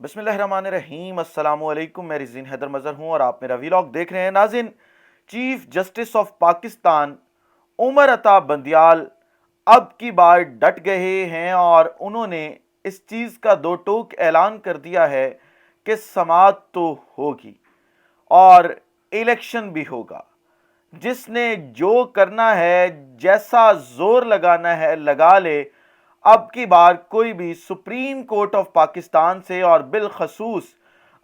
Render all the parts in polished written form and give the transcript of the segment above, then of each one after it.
बिस्मिल्लाहिर्रहमानिर्रहीम। अस्सलाम वालेकुम। मैं रिज़ीन हैदर मज़हर हूँ और आप मेरा वीलॉग देख रहे हैं। नाज़रीन, chief justice of Pakistan Umar Ata Bandial अब की बार डट गए हैं और उन्होंने इस चीज़ का दो टोक ऐलान कर दिया है कि समाअत तो होगी और इलेक्शन भी होगा। जिसने जो करना है, जैसा जोर लगाना है लगा ले। अब की बार कोई भी सुप्रीम कोर्ट ऑफ पाकिस्तान से और बिलखसूस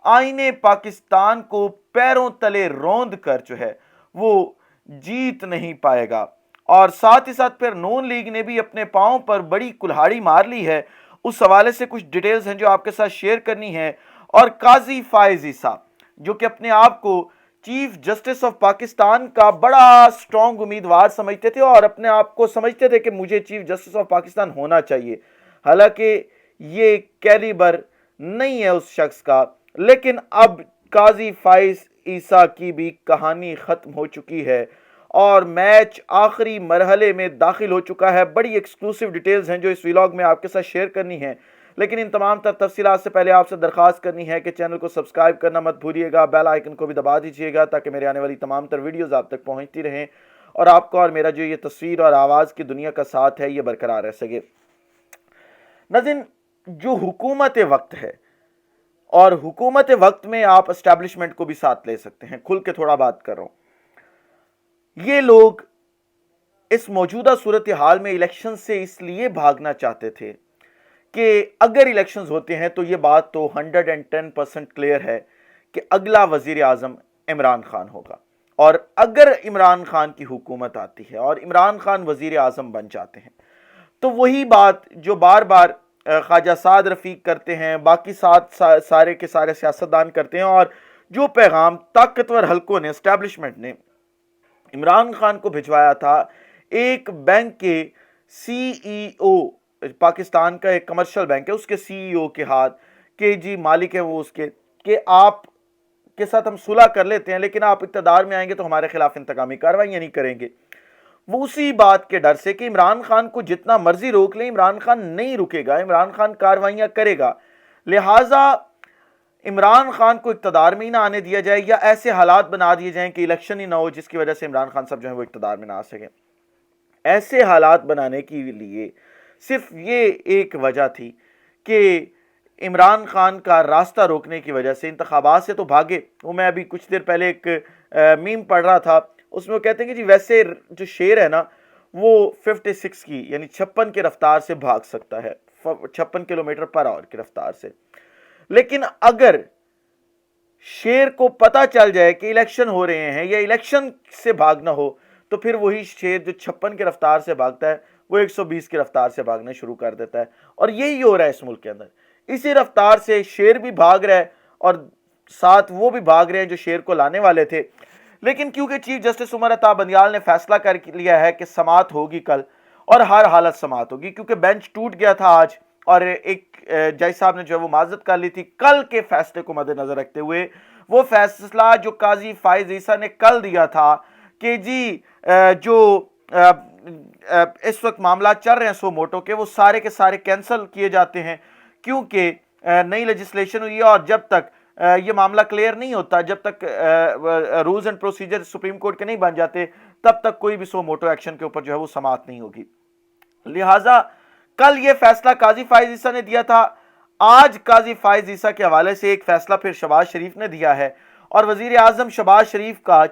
आईने पाकिस्तान को पैरों तले रौंद कर जो है वो जीत नहीं पाएगा। और साथ ही साथ फिर नून लीग ने भी अपने पांव पर बड़ी कुल्हाड़ी मार ली है। उस हवाले से कुछ डिटेल्स हैं जो आपके साथ शेयर करनी है। और काजी फायज ईसा जो कि अपने आप को चीफ जस्टिस ऑफ पाकिस्तान का बड़ा स्ट्रॉन्ग उम्मीदवार समझते थे और अपने आप को समझते थे कि मुझे चीफ जस्टिस ऑफ पाकिस्तान होना चाहिए। हालांकि ये कैलिबर नहीं है उस शख्स का, लेकिन अब काजी फाइज ईसा की भी कहानी खत्म हो चुकी है और मैच आखिरी मरहले में दाखिल हो चुका है। बड़ी एक्सक्लूसिव डिटेल्स हैं जो इस व्लॉग में आपके साथ शेयर करनी है, लेकिन इन तमाम तफसीलात से पहले आपसे दरख्वास्त करनी है कि चैनल को सब्सक्राइब करना मत भूलिएगा, बेल आइकन को भी दबा दीजिएगा ताकि मेरे आने वाली तमाम तर वीडियोस आप तक पहुंचती रहें और आपको और मेरा जो ये तस्वीर और आवाज़ की दुनिया का साथ है ये बरकरार रह सके। नाज़रीन, जो हुकूमत वक्त है और हुकूमत वक्त में आप एस्टैब्लिशमेंट को भी साथ ले सकते हैं, खुल के थोड़ा बात कर रहा हूं। ये लोग इस मौजूदा सूरत हाल में इलेक्शन से इसलिए भागना चाहते थे कि अगर इलेक्शंस होते हैं तो ये बात तो 110% क्लियर है कि अगला वजीर आजम इमरान खान होगा। और अगर इमरान खान की हुकूमत आती है और इमरान खान वजीर आजम बन जाते हैं तो वही बात जो बार बार ख्वाजा साद रफीक करते हैं, बाकी सारे के सारे सियासतदान करते हैं, और जो पैगाम ताकतवर हलकों ने, एस्टैब्लिशमेंट ने इमरान खान को भिजवाया था एक बैंक के सीईओ, पाकिस्तान का एक कमर्शियल बैंक है उसके सीईओ के हाथ के जी मालिक है वो उसके, कि आप के साथ हम सुलह कर लेते हैं लेकिन आप इक़्तिदार में आएंगे तो हमारे खिलाफ इंतकामी कार्रवाइयां नहीं करेंगे। वो उसी बात के डर से कि इमरान खान को जितना मर्जी रोक ले, इमरान खान नहीं रुकेगा, इमरान खान कार्रवाइयां करेगा, लिहाजा इमरान खान को इक़्तिदार में ही ना आने दिया जाए या ऐसे हालात बना दिए जाएं कि इलेक्शन ही ना हो जिसकी वजह से इमरान खान साहब जो है वो इक़्तिदार में ना आ सके। ऐसे हालात बनाने के लिए सिर्फ ये एक वजह थी कि इमरान खान का रास्ता रोकने की वजह से इंतखाबात से तो भागे। वो मैं अभी कुछ देर पहले एक मीम पढ़ रहा था, उसमें वो कहते हैं कि जी वैसे जो शेर है ना वो 56 की यानी 56 की रफ्तार से भाग सकता है, 56 किलोमीटर पर आवर की रफ्तार से, लेकिन अगर शेर को पता चल जाए कि इलेक्शन हो रहे हैं या इलेक्शन से भागना हो तो फिर वही शेर जो 56 की रफ्तार से भागता है वो 120 की रफ्तार से भागना शुरू कर देता है। और यही हो रहा है इस मुल्क के अंदर। इसी रफ्तार से शेर भी भाग रहा है और साथ वो भी भाग रहे हैं जो शेर को लाने वाले थे। लेकिन क्योंकि चीफ जस्टिस उमर अता बंदियाल ने फैसला कर लिया है कि समाअत होगी कल और हर हालत समाअत होगी, क्योंकि बेंच टूट गया था आज और एक जज साहब ने जो है वो माजरत कर ली थी कल के फैसले को मद्देनजर रखते हुए। वो फैसला जो काजी फाइज ईसा ने कल दिया था कि जी जो इस वक्त मामला चल रहे हैं सो मोटो के, वो सारे के सारे कैंसिल किए जाते हैं क्योंकि नई लेजिस्लेशन हुई है और जब तक ये मामला क्लियर नहीं होता, जब तक rules and procedure supreme court के नहीं बन जाते, तब तक कोई भी सो मोटो एक्शन के ऊपर जो है वो समाअत नहीं होगी। लिहाजा कल ये फैसला काजी फाइज ईसा ने दिया था। आज काजी फाइज ईसा के हवाले से एक फैसला फिर शहबाज शरीफ ने दिया है और वजीर आजम शहबाज शरीफ का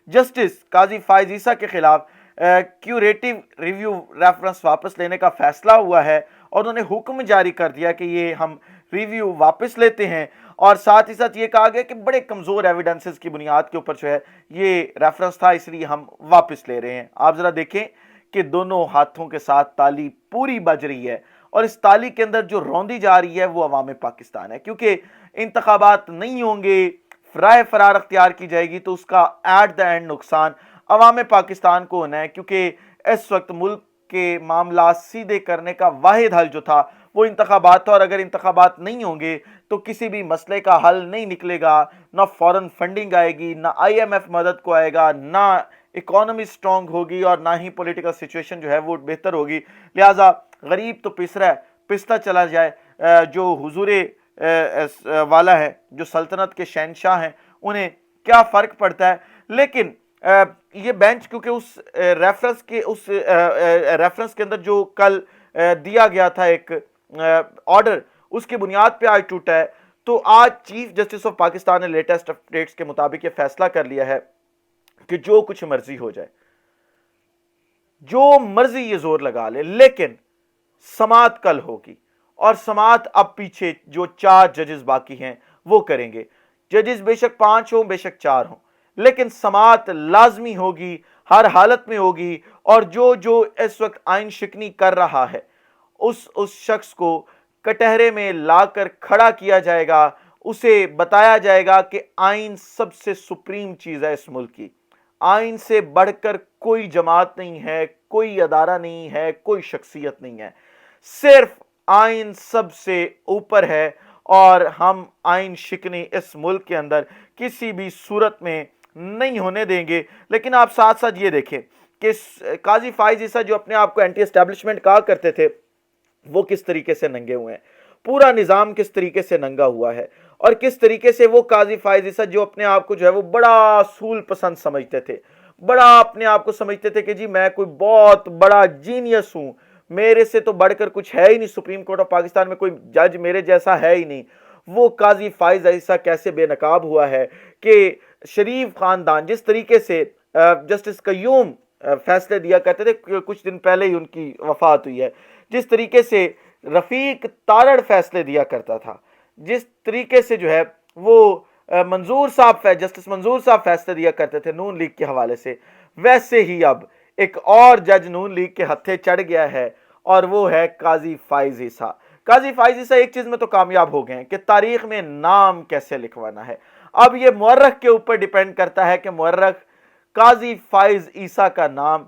जस्टिस काजी फाइज ईसा के खिलाफ क्यूरेटिव रिव्यू रेफरेंस वापस लेने का फैसला हुआ है और उन्होंने हुक्म जारी कर दिया कि ये हम रिव्यू वापस लेते हैं। और साथ ही साथ ये कहा गया कि बड़े कमज़ोर एविडेंसेस की बुनियाद के ऊपर जो है ये रेफरेंस था, इसलिए हम वापस ले रहे हैं। आप ज़रा देखें कि दोनों हाथों के साथ ताली पूरी बज रही है और इस ताली के अंदर जो रौंदी जा रही है वो अवाम पाकिस्तान है, क्योंकि इंतखाबात नहीं होंगे, राय फरार अख्तियार की जाएगी तो उसका एट द एंड नुकसान अवाम पाकिस्तान को होना है, क्योंकि इस वक्त मुल्क के मामला सीधे करने का वाहिद हल जो था वो इंतखाबात था और अगर इंतखाबात नहीं होंगे तो किसी भी मसले का हल नहीं निकलेगा, ना फॉरेन फंडिंग आएगी, ना IMF मदद को आएगा, ना इकोनॉमी स्ट्रांग होगी और ना ही पॉलिटिकल सिचुएशन जो है वो बेहतर होगी। लिहाजा गरीब तो पिस रहा है, पिसता चला जाए, جو حضور والا ہے، جو سلطنت کے شہنشاہ ہیں، انہیں کیا فرق پڑتا ہے. لیکن یہ بینچ کیونکہ اس ریفرنس کے اندر جو کل دیا گیا تھا ایک آرڈر، اس کی بنیاد پہ آج ٹوٹا ہے. تو آج چیف جسٹس آف پاکستان نے لیٹسٹ اپڈیٹس کے مطابق یہ فیصلہ کر لیا ہے کہ جو کچھ مرضی ہو جائے، جو مرضی یہ زور لگا لے، لیکن سماعت کل ہوگی. اور سماعت اب پیچھے جو 4 ججز باقی ہیں وہ کریں گے. ججز بے شک 5 ہوں، بے شک 4 ہوں، لیکن سماعت لازمی ہوگی، ہر حالت میں ہوگی. اور جو اس وقت آئین شکنی کر رہا ہے، اس شخص کو کٹہرے میں لا کر کھڑا کیا جائے گا. اسے بتایا جائے گا کہ آئین سب سے سپریم چیز ہے اس ملک کی. آئین سے بڑھ کر کوئی جماعت نہیں ہے، کوئی ادارہ نہیں ہے، کوئی شخصیت نہیں ہے. صرف آئین سب سے اوپر ہے. اور ہم آئین شکنی اس ملک کے اندر کسی بھی صورت میں نہیں ہونے دیں گے. لیکن آپ ساتھ ساتھ یہ دیکھیں کہ قاضی فائز عیسیٰ جو اپنے آپ کو اینٹی اسٹیبلشمنٹ کہا کرتے تھے، وہ کس طریقے سے ننگے ہوئے ہیں. پورا نظام کس طریقے سے ننگا ہوا ہے. اور کس طریقے سے وہ قاضی فائز عیسیٰ جو اپنے آپ کو جو ہے وہ بڑا اصول پسند سمجھتے تھے، بڑا اپنے آپ کو سمجھتے تھے کہ جی میں کوئی بہت بڑا جینیس ہوں، میرے سے تو بڑھ کر کچھ ہے ہی نہیں، سپریم کورٹ آف پاکستان میں کوئی جج میرے جیسا ہے ہی نہیں. وہ قاضی فائز عیسیٰ کیسے بے نقاب ہوا ہے کہ شریف خاندان جس طریقے سے جسٹس قیوم فیصلے دیا کرتے تھے، کچھ دن پہلے ہی ان کی وفات ہوئی ہے، جس طریقے سے رفیق تارڑ فیصلے دیا کرتا تھا، جس طریقے سے جو ہے وہ جسٹس منظور صاحب فیصلے دیا کرتے تھے نون لیگ کے حوالے سے، ویسے ہی اب ایک اور جج نون لیگ کے ہتھے چڑھ گیا ہے، اور وہ ہے قاضی فائز عیسیٰ. قاضی فائز عیسیٰ ایک چیز میں تو کامیاب ہو گئے ہیں کہ تاریخ میں نام کیسے لکھوانا ہے. اب یہ مورخ کے اوپر ڈیپینڈ کرتا ہے کہ مورخ قاضی فائز عیسیٰ کا نام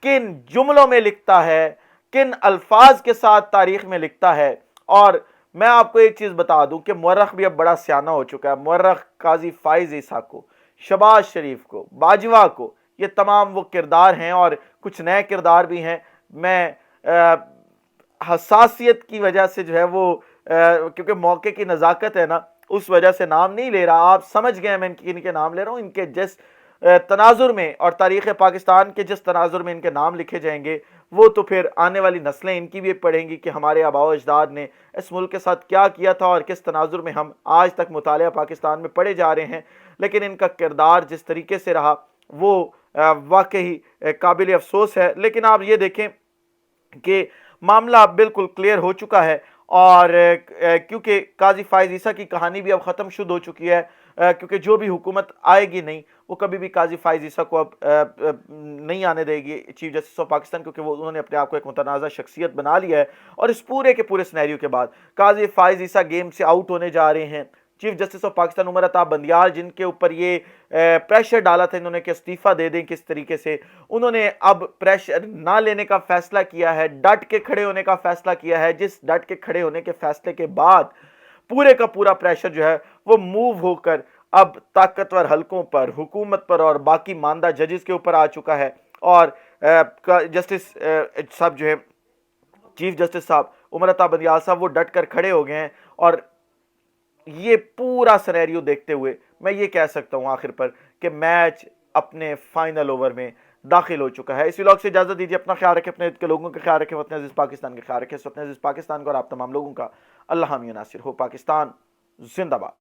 کن جملوں میں لکھتا ہے، کن الفاظ کے ساتھ تاریخ میں لکھتا ہے. اور میں آپ کو ایک چیز بتا دوں کہ مورخ بھی اب بڑا سیانہ ہو چکا ہے. مورخ قاضی فائز عیسیٰ کو، شہباز شریف کو، باجوہ کو، یہ تمام وہ کردار ہیں، اور کچھ نئے کردار بھی ہیں. میں حساسیت کی وجہ سے جو ہے وہ کیونکہ موقع کی نزاکت ہے نا، اس وجہ سے نام نہیں لے رہا. آپ سمجھ گئے میں ان کے نام لے رہا ہوں. ان کے جس تناظر میں اور تاریخ پاکستان کے جس تناظر میں ان کے نام لکھے جائیں گے، وہ تو پھر آنے والی نسلیں ان کی بھی پڑھیں گی کہ ہمارے آباء و اجداد نے اس ملک کے ساتھ کیا کیا تھا اور کس تناظر میں ہم آج تک مطالعہ پاکستان میں پڑھے جا رہے ہیں. لیکن ان کا کردار جس طریقے سے رہا وہ واقعی قابل افسوس ہے. لیکن آپ یہ دیکھیں کہ معاملہ بالکل کلیئر ہو چکا ہے، اور کیونکہ قاضی فائز عیسیٰ کی کہانی بھی اب ختم شد ہو چکی ہے، کیونکہ جو بھی حکومت آئے گی نہیں، وہ کبھی بھی قاضی فائز عیسیٰ کو اب نہیں آنے دے گی چیف جسٹس آف پاکستان، کیونکہ انہوں نے اپنے آپ کو ایک متنازع شخصیت بنا لیا ہے. اور اس پورے کے پورے سینیریو کے بعد قاضی فائز عیسیٰ گیم سے آؤٹ ہونے جا رہے ہیں. Chief justice of Pakistan Umar Ata Bandial, جن کے اوپر یہ پریشر ڈالا تھا انہوں نے کہ استعفیٰ دے دیں، کس طریقے سے انہوں نے اب پریشر نہ لینے کا فیصلہ کیا ہے، ڈٹ کے کھڑے ہونے کا فیصلہ کیا ہے. جس ڈٹ کے کھڑے ہونے کے فیصلے کے بعد پورے کا پورا پریشر جو ہے وہ موو ہو کر اب طاقتور حلقوں پر، حکومت پر اور باقی ماندہ ججز کے اوپر آ چکا ہے. اور جسٹس صاحب جو ہے چیف جسٹس صاحب عمر عطا بندیال صاحب وہ ڈٹ کر کھڑے ہو گئے ہیں. اور یہ پورا سینیریو دیکھتے ہوئے میں یہ کہہ سکتا ہوں آخر پر کہ میچ اپنے فائنل اوور میں داخل ہو چکا ہے. اس ولاگ سے اجازت دیجیے. اپنا خیال رکھیں، اپنے کے لوگوں کا خیال رکھیں، وطن عزیز پاکستان کا خیال رکھیں. وطن عزیز پاکستان کو اور آپ تمام لوگوں کا اللہ حامی و ناصر ہو. پاکستان زندہ باد.